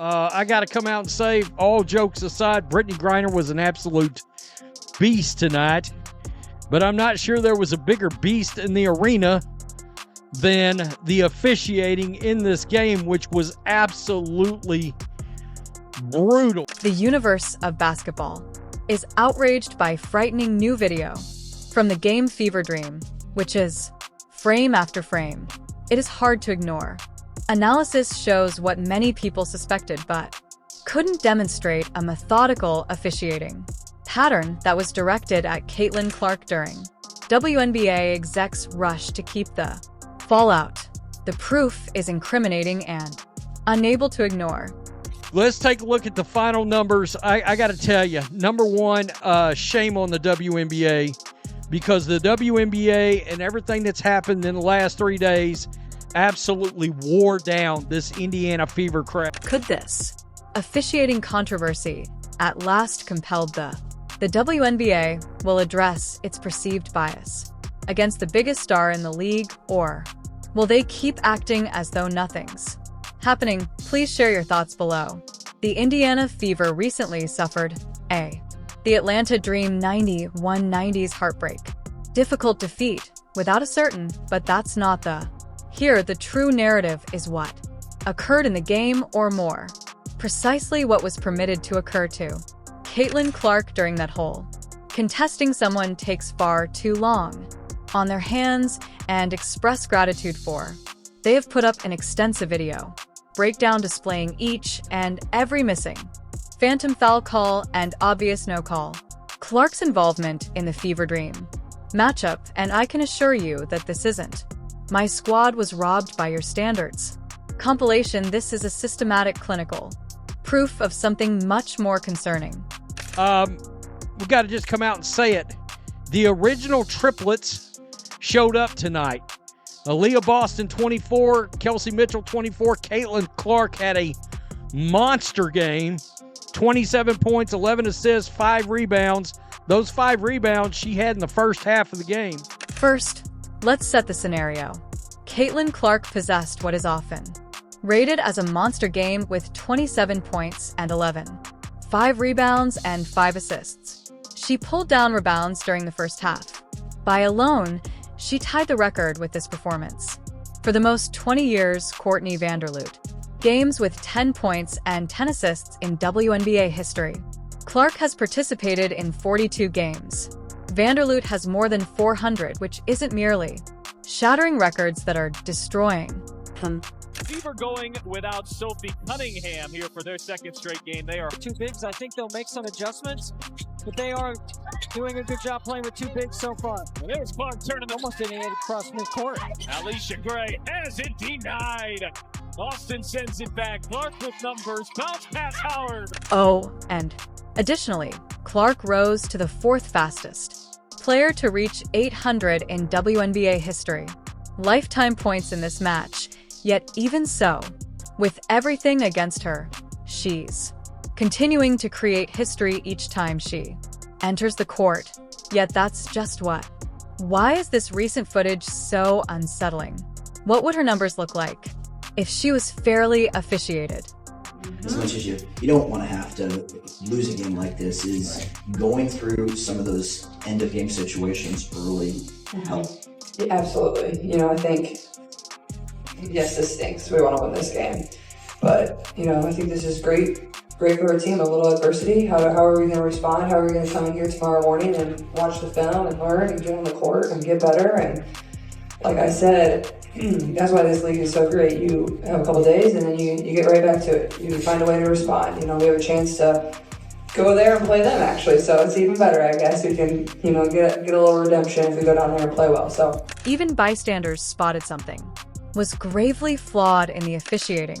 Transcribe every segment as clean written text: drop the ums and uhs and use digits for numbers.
I got to come out and say, all jokes aside, Brittany Griner was an absolute beast tonight. But I'm not sure there was a bigger beast in the arena than the officiating in this game, which was absolutely brutal. The universe of basketball is outraged by frightening new video from the game fever dream, which is frame after frame. It is hard to ignore. Analysis shows what many people suspected but couldn't demonstrate: a methodical officiating pattern that was directed at Caitlin Clark during WNBA execs' rush to keep the fallout. The proof is incriminating and unable to ignore. Let's take a look at the final numbers. I got to tell you, number one, shame on the WNBA, because the WNBA and everything that's happened in the last 3 days absolutely wore down this Indiana Fever crowd. Could this officiating controversy at last compelled the WNBA will address its perceived bias against the biggest star in the league, or will they keep acting as though nothing's happening? Please share your thoughts below. The Indiana Fever recently suffered the Atlanta Dream 91-90s heartbreak. Difficult defeat without a certain, but that's not the. Here, the true narrative is what occurred in the game, or more precisely what was permitted to occur to Caitlin Clark during that hole. Contesting someone takes far too long on their hands and express gratitude for. They have put up an extensive video breakdown displaying each and every missing phantom foul call and obvious no call. Clark's involvement in the Fever Dream matchup, and I can assure you that this isn't "my squad was robbed by your standards" compilation. This is a systematic, clinical proof of something much more concerning. We got to just come out and say it. The original triplets showed up tonight. Aaliyah Boston, 24. Kelsey Mitchell, 24. Caitlin Clark had a monster game. 27 points, 11 assists, 5 rebounds. Those 5 rebounds she had in the first half of the game. First, let's set the scenario. Caitlin Clark possessed what is often rated as a monster game with 27 points and 5 rebounds and 5 assists. She pulled down rebounds during the first half. By alone, she tied the record with this performance for the most 20 years Courtney Vanderloot games with 10 points and 10 assists in WNBA history. Clark has participated in 42 games. Vanderloot has more than 400, which isn't merely shattering records that are destroying. Fever going without Sophie Cunningham here for their second straight game. They are two bigs. I think they'll make some adjustments, but they are doing a good job playing with two bigs so far. And there's Clark turning Almost didn't get across midcourt. Alicia Gray has it denied. Austin sends it back. Clark with numbers. Bounce pass Howard. Oh, and additionally, Clark rose to the 4th fastest player to reach 800 in WNBA history. Lifetime points in this match. Yet even so, with everything against her, she's continuing to create history each time she enters the court. Yet that's just what. Why is this recent footage so unsettling? What would her numbers look like if she was fairly officiated? As much as you don't want to have to lose a game like this, is going through some of those end-of-game situations early help? Yeah, absolutely. I think, yes, this stinks. We want to win this game. But, I think this is great for our team. A little adversity. How are we going to respond? How are we going to come in here tomorrow morning and watch the film and learn and get on the court and get better? And like I said, that's why this league is so great. You have a couple days and then you get right back to it. You find a way to respond. We have a chance to go there and play them, actually. So it's even better, I guess. We can, get a little redemption if we go down there and play well. So even bystanders spotted something was gravely flawed in the officiating.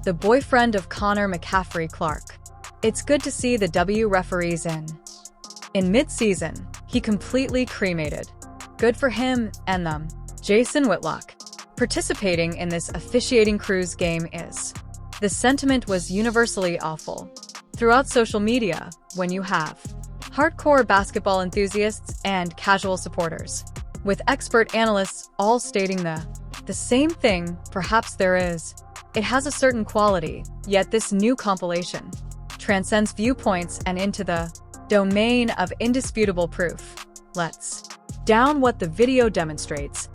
The boyfriend of Connor McCaffrey, Clark. It's good to see the W referees in mid-season, he completely cremated. Good for him and them. Jason Whitlock. Participating in this officiating cruise game is. The sentiment was universally awful. Throughout social media, when you have hardcore basketball enthusiasts and casual supporters, with expert analysts all stating the same thing, perhaps there is It has a certain quality, yet this new compilation transcends viewpoints and into the domain of indisputable proof. Let's down what the video demonstrates.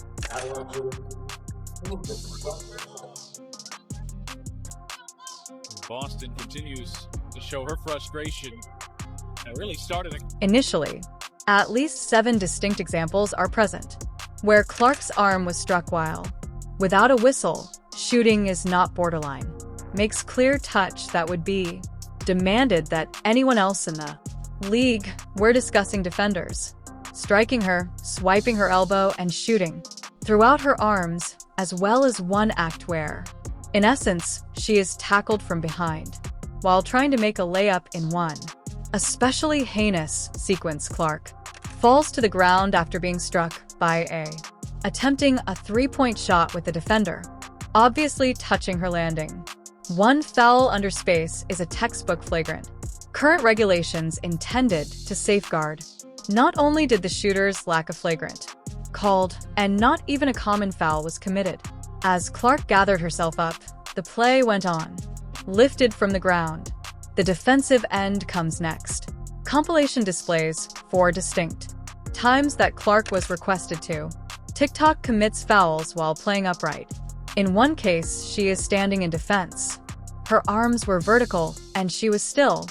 Boston continues to show her frustration. It really started. Initially, at least 7 distinct examples are present, where Clark's arm was struck while, without a whistle, shooting is not borderline, makes clear touch that would be demanded that anyone else in the league were discussing defenders, striking her, swiping her elbow, and shooting throughout her arms, as well as one act where, in essence, she is tackled from behind, while trying to make a layup in one especially heinous sequence. Clark falls to the ground after being struck by attempting a 3-point shot with the defender, obviously touching her landing. One foul under space is a textbook flagrant. Current regulations intended to safeguard. Not only did the shooters lack a flagrant called, and not even a common foul was committed. As Clark gathered herself up, the play went on. Lifted from the ground. The defensive end comes next. Compilation displays 4 distinct times that Clark was requested to. TikTok commits fouls while playing upright. In one case, she is standing in defense. Her arms were vertical, and she was still.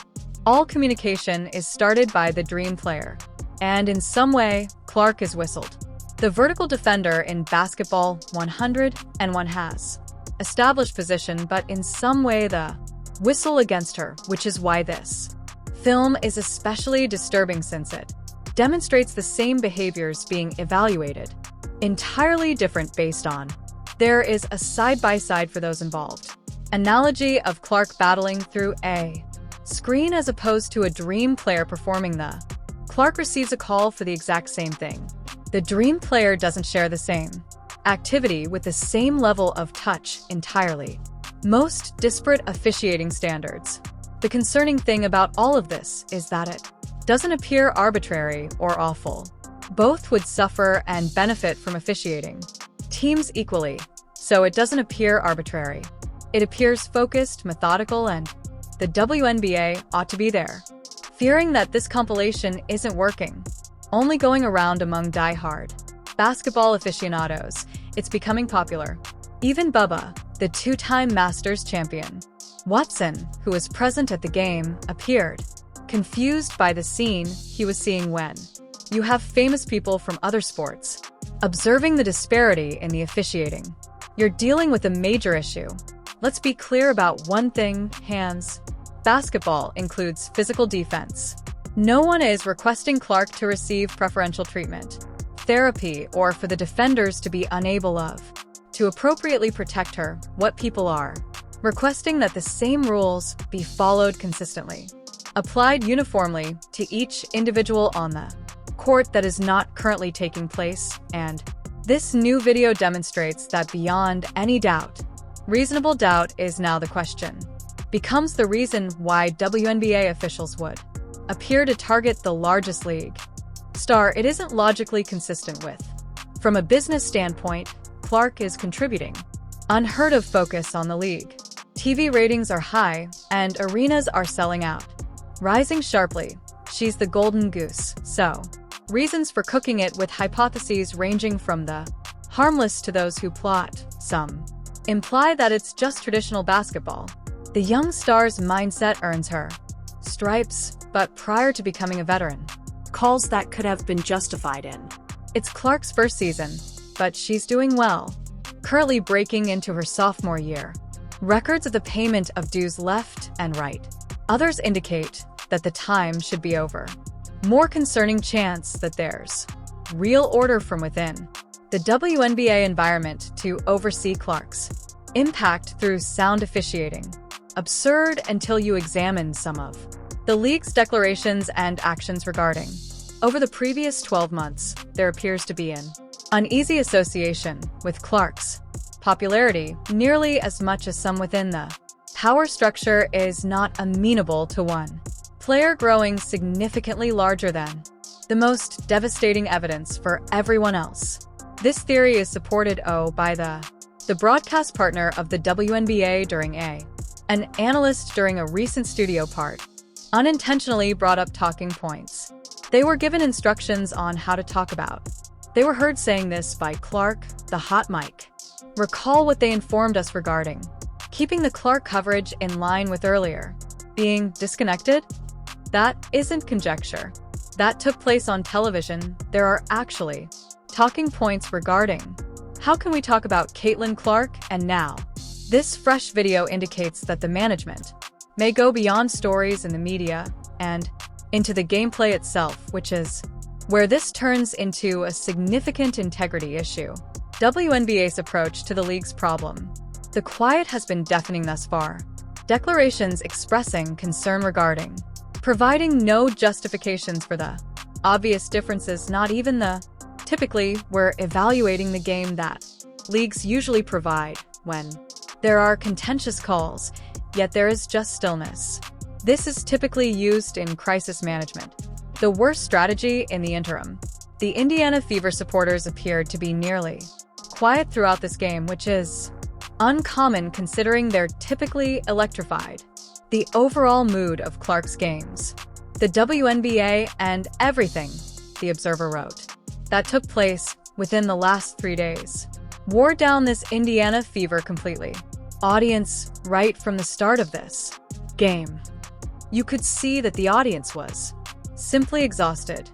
All communication is started by the dream player. And in some way, Clark is whistled. The vertical defender in basketball 101 has established position, but in some way the whistle against her, which is why this film is especially disturbing since it demonstrates the same behaviors being evaluated, entirely different based on. There is a side-by-side for those involved. Analogy of Clark battling through a screen as opposed to a dream player performing the. Clark receives a call for the exact same thing. The dream player doesn't share the same activity with the same level of touch entirely. Most disparate officiating standards. The concerning thing about all of this is that it doesn't appear arbitrary or awful. Both would suffer and benefit from officiating teams equally, so it doesn't appear arbitrary. It appears focused, methodical, and the WNBA ought to be there. Fearing that this compilation isn't working, only going around among die-hard basketball aficionados, it's becoming popular. Even Bubba, the 2-time Masters champion, Watson, who was present at the game, appeared confused by the scene he was seeing when you have famous people from other sports observing the disparity in the officiating. You're dealing with a major issue. Let's be clear about one thing, hands. Basketball includes physical defense. No one is requesting Clark to receive preferential treatment, therapy, or for the defenders to be unable to appropriately protect her. What people are requesting that the same rules be followed consistently, applied uniformly to each individual on the court that is not currently taking place, and this new video demonstrates that beyond any doubt, reasonable doubt is now the question, becomes the reason why WNBA officials would appear to target the largest league star. It isn't logically consistent with. From a business standpoint, Clark is contributing unheard of focus on the league. TV ratings are high, and arenas are selling out, rising sharply. She's the golden goose, so reasons for cooking it with hypotheses ranging from the harmless to those who plot. Some imply that it's just traditional basketball. The young star's mindset earns her stripes, but prior to becoming a veteran, calls that could have been justified in. It's Clark's first season, but she's doing well, currently breaking into her sophomore year. Records of the payment of dues left and right. Others indicate that the time should be over. More concerning chance that there's real order from within the WNBA environment to oversee Clark's impact through sound officiating. Absurd until you examine some of the league's declarations and actions regarding. Over the previous 12 months, there appears to be an uneasy association with Clark's popularity, nearly as much as some within the power structure is not amenable to one player growing significantly larger than the most devastating evidence for everyone else. This theory is supported by the the broadcast partner of the WNBA during an analyst during a recent studio part, unintentionally brought up talking points. They were given instructions on how to talk about. They were heard saying this by Clark, the hot mic. Recall what they informed us regarding keeping the Clark coverage in line with earlier being disconnected? That isn't conjecture. That took place on television. There are actually talking points regarding how can we talk about Caitlin Clark and now. This fresh video indicates that the management may go beyond stories in the media and into the gameplay itself, which is where this turns into a significant integrity issue. WNBA's approach to the league's problem. The quiet has been deafening thus far. Declarations expressing concern regarding providing no justifications for the obvious differences, not even the typically we're evaluating the game that leagues usually provide when there are contentious calls, yet there is just stillness. This is typically used in crisis management. The worst strategy in the interim. The Indiana Fever supporters appeared to be nearly quiet throughout this game, which is uncommon considering they're typically electrified. The overall mood of Clark's games. The WNBA and everything, the Observer wrote, that took place within the last 3 days wore down this Indiana Fever completely. Audience, right from the start of this game, you could see that the audience was simply exhausted.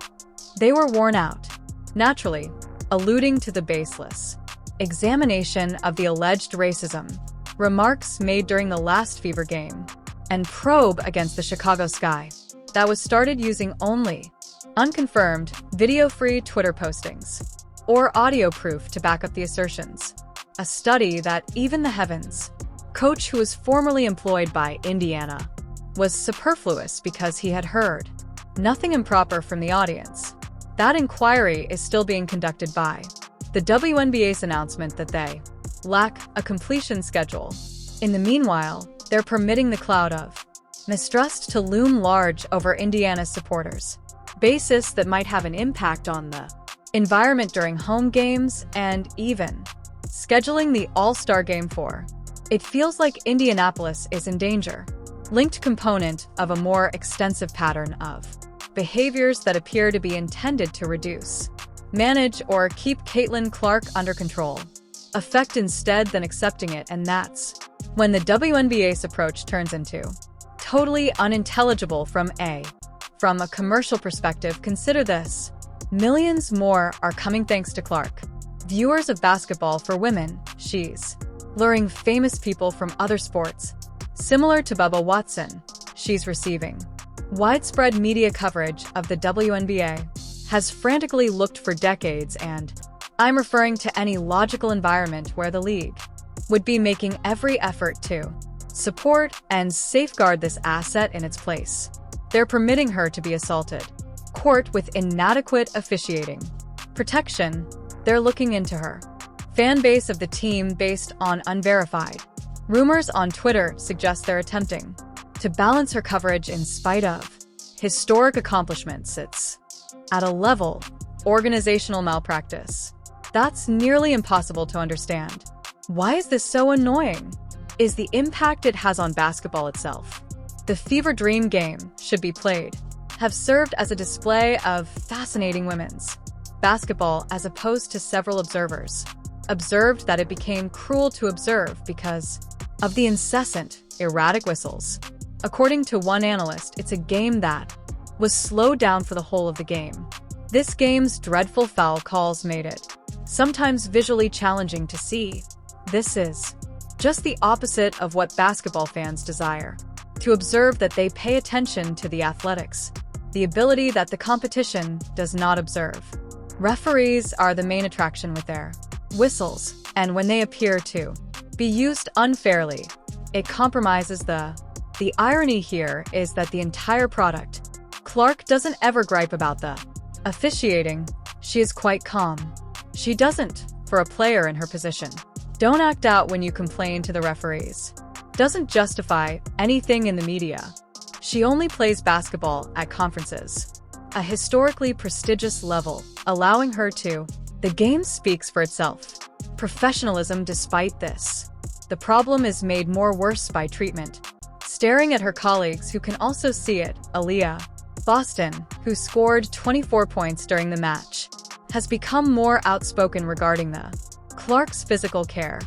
They were worn out, naturally, alluding to the baseless examination of the alleged racism, remarks made during the last Fever game, and probe against the Chicago Sky that was started using only unconfirmed, video-free Twitter postings or audio proof to back up the assertions. A study that even the Heavens coach who was formerly employed by Indiana was superfluous because he had heard nothing improper from the audience. That inquiry is still being conducted by the WNBA's announcement that they lack a completion schedule. In the meanwhile, they're permitting the cloud of mistrust to loom large over Indiana's supporters, basis that might have an impact on the environment during home games and even scheduling the All-Star Game for. It feels like Indianapolis is in danger, linked component of a more extensive pattern of behaviors that appear to be intended to reduce, manage, or keep Caitlin Clark under control, affect instead than accepting it, and that's when the WNBA's approach turns into totally unintelligible from a commercial perspective. Consider this. Millions more are coming thanks to Clark. Viewers of basketball for women, she's luring famous people from other sports. Similar to Bubba Watson, she's receiving widespread media coverage of the WNBA, has frantically looked for decades, and I'm referring to any logical environment where the league would be making every effort to support and safeguard this asset in its place. They're permitting her to be assaulted. Court with inadequate officiating. Protection, they're looking into her. Fan base of the team based on unverified rumors on Twitter suggest they're attempting to balance her coverage in spite of historic accomplishments. It's at a level, organizational malpractice. That's nearly impossible to understand. Why is this so annoying? Is the impact it has on basketball itself. The Fever Dream game should be played, have served as a display of fascinating women's basketball as opposed to several observers observed that it became cruel to observe because of the incessant, erratic whistles. According to one analyst, it's a game that was slowed down for the whole of the game. This game's dreadful foul calls made it sometimes visually challenging to see. This is just the opposite of what basketball fans desire. To observe that they pay attention to the athletics, the ability that the competition does not observe. Referees are the main attraction with their whistles, and when they appear to be used unfairly, it compromises the irony here is that the entire product. Clark doesn't ever gripe about the officiating. She is quite calm. She doesn't, for a player in her position. Don't act out when you complain to the referees. Doesn't justify anything in the media. She only plays basketball at conferences, a historically prestigious level, allowing her to. The game speaks for itself. professionalism despite this. The problem is made more worse by treatment. Staring at her colleagues who can also see it, Aaliyah Boston, who scored 24 points during the match, has become more outspoken regarding the Clark's physical care.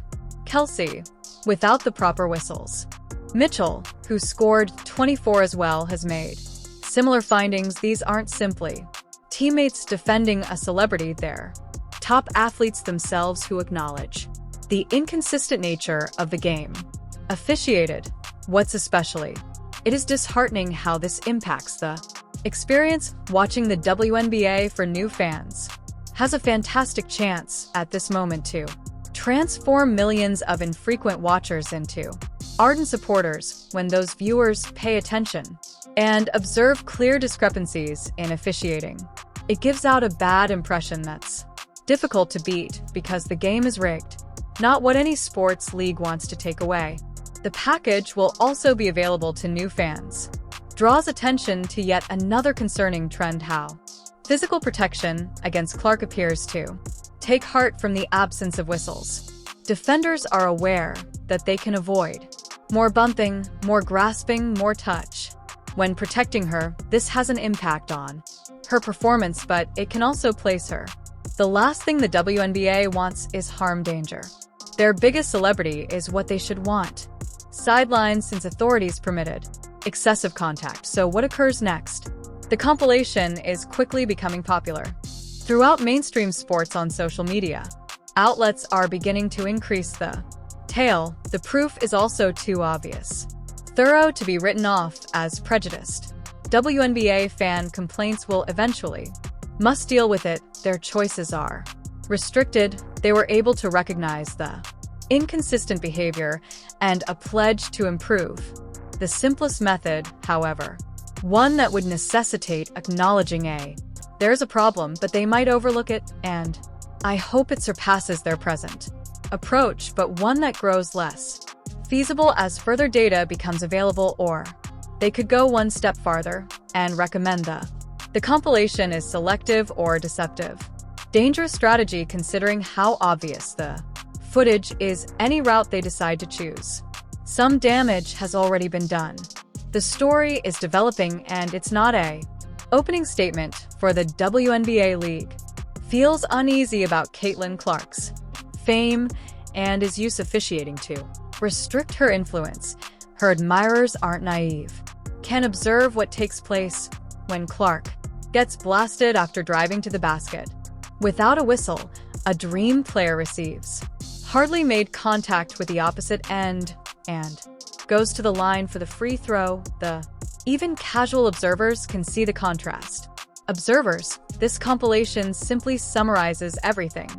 Kelsey, without the proper whistles. Mitchell, who scored 24 as well, has made similar findings. These aren't simply teammates defending a celebrity, they're top athletes themselves who acknowledge the inconsistent nature of the game. Officiated. What's especially it is disheartening how this impacts the experience. Watching the WNBA for new fans has a fantastic chance at this moment to transform millions of infrequent watchers into ardent supporters when those viewers pay attention and observe clear discrepancies in officiating. It gives out a bad impression that's difficult to beat because the game is rigged, not what any sports league wants to take away. The package will also be available to new fans. Draws attention to yet another concerning trend: how physical protection against Clark appears to take heart from the absence of whistles. Defenders are aware that they can avoid more bumping, more grasping, more touch. When protecting her, this has an impact on her performance, but it can also place her. The last thing the WNBA wants is harm danger. Their biggest celebrity is what they should want. Sidelines since authorities permitted excessive contact. So what occurs next? The compilation is quickly becoming popular throughout mainstream sports on social media. Outlets are beginning to increase the tale. The proof is also too obvious, thorough to be written off as prejudiced. WNBA fan complaints will eventually must deal with it. Their choices are restricted. They were able to recognize the inconsistent behavior and a pledge to improve. The simplest method, however, one that would necessitate acknowledging there's a problem, but they might overlook it, and I hope it surpasses their present approach, but one that grows less feasible as further data becomes available. Or they could go one step farther and recommend the compilation is selective or deceptive. Dangerous strategy considering how obvious the footage is. Any route they decide to choose, some damage has already been done. The story is developing and it's not a opening statement for the WNBA league. Feels uneasy about Caitlin Clark's fame and is used officiating to restrict her influence. Her admirers aren't naive, can observe what takes place when Clark gets blasted after driving to the basket. Without a whistle, a dream player receives hardly made contact with the opposite end and goes to the line for the free throw. Even casual observers can see the contrast. Observers, this compilation simply summarizes everything.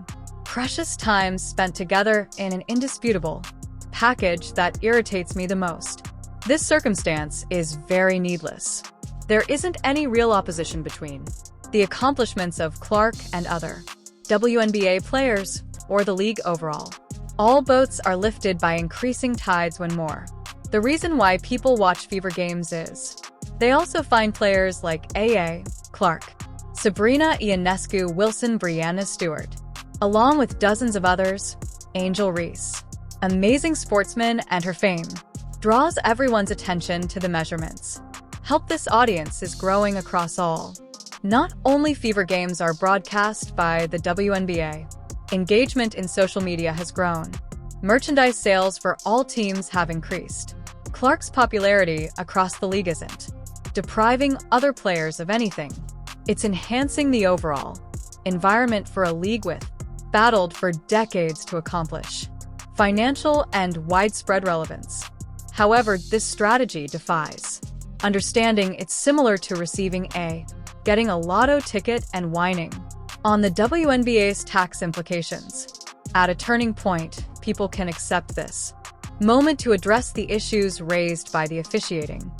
Precious time spent together in an indisputable package that irritates me the most. This circumstance is very needless. There isn't any real opposition between the accomplishments of Clark and other WNBA players, or the league overall. All boats are lifted by increasing tides when more. The reason why people watch Fever games is they also find players like A.A. Clark, Sabrina Ionescu Wilson, Brianna Stewart, along with dozens of others. Angel Reese, amazing sportsman, and her fame draws everyone's attention to the measurements. Help this audience is growing across all. Not only Fever games are broadcast by the WNBA. Engagement in social media has grown. Merchandise sales for all teams have increased. Clark's popularity across the league isn't depriving other players of anything. It's enhancing the overall environment for a league with battled for decades to accomplish financial and widespread relevance. However, this strategy defies understanding. It's similar to getting a lotto ticket and whining on the WNBA's tax implications. At a turning point, people can accept this moment to address the issues raised by the officiating,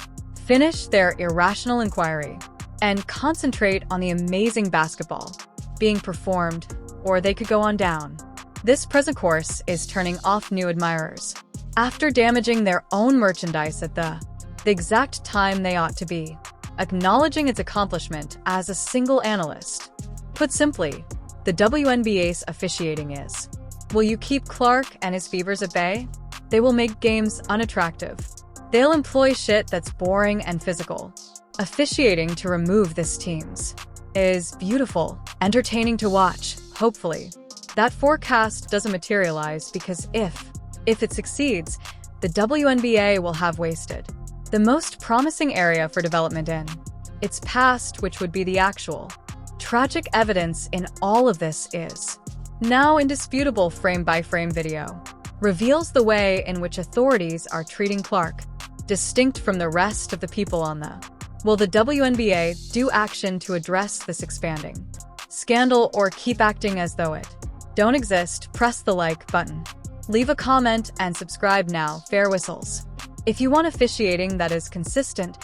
finish their irrational inquiry, and concentrate on the amazing basketball being performed, or they could go on down. This present course is turning off new admirers after damaging their own merchandise at the exact time they ought to be acknowledging its accomplishment as a single analyst. Put simply, the WNBA's officiating is Will you keep Clark and his Beavers at bay? They will make games unattractive. They'll employ shit that's boring and physical. Officiating to remove this teams is beautiful, entertaining to watch, hopefully. That forecast doesn't materialize because if it succeeds, the WNBA will have wasted the most promising area for development in its past, which would be the actual. Tragic evidence in all of this is now indisputable frame-by-frame video reveals the way in which authorities are treating Clark, distinct from the rest of the people on the. Will the WNBA do action to address this expanding scandal or keep acting as though it don't exist? Press the like button. Leave a comment and subscribe now. Fair whistles. If you want officiating that is consistent,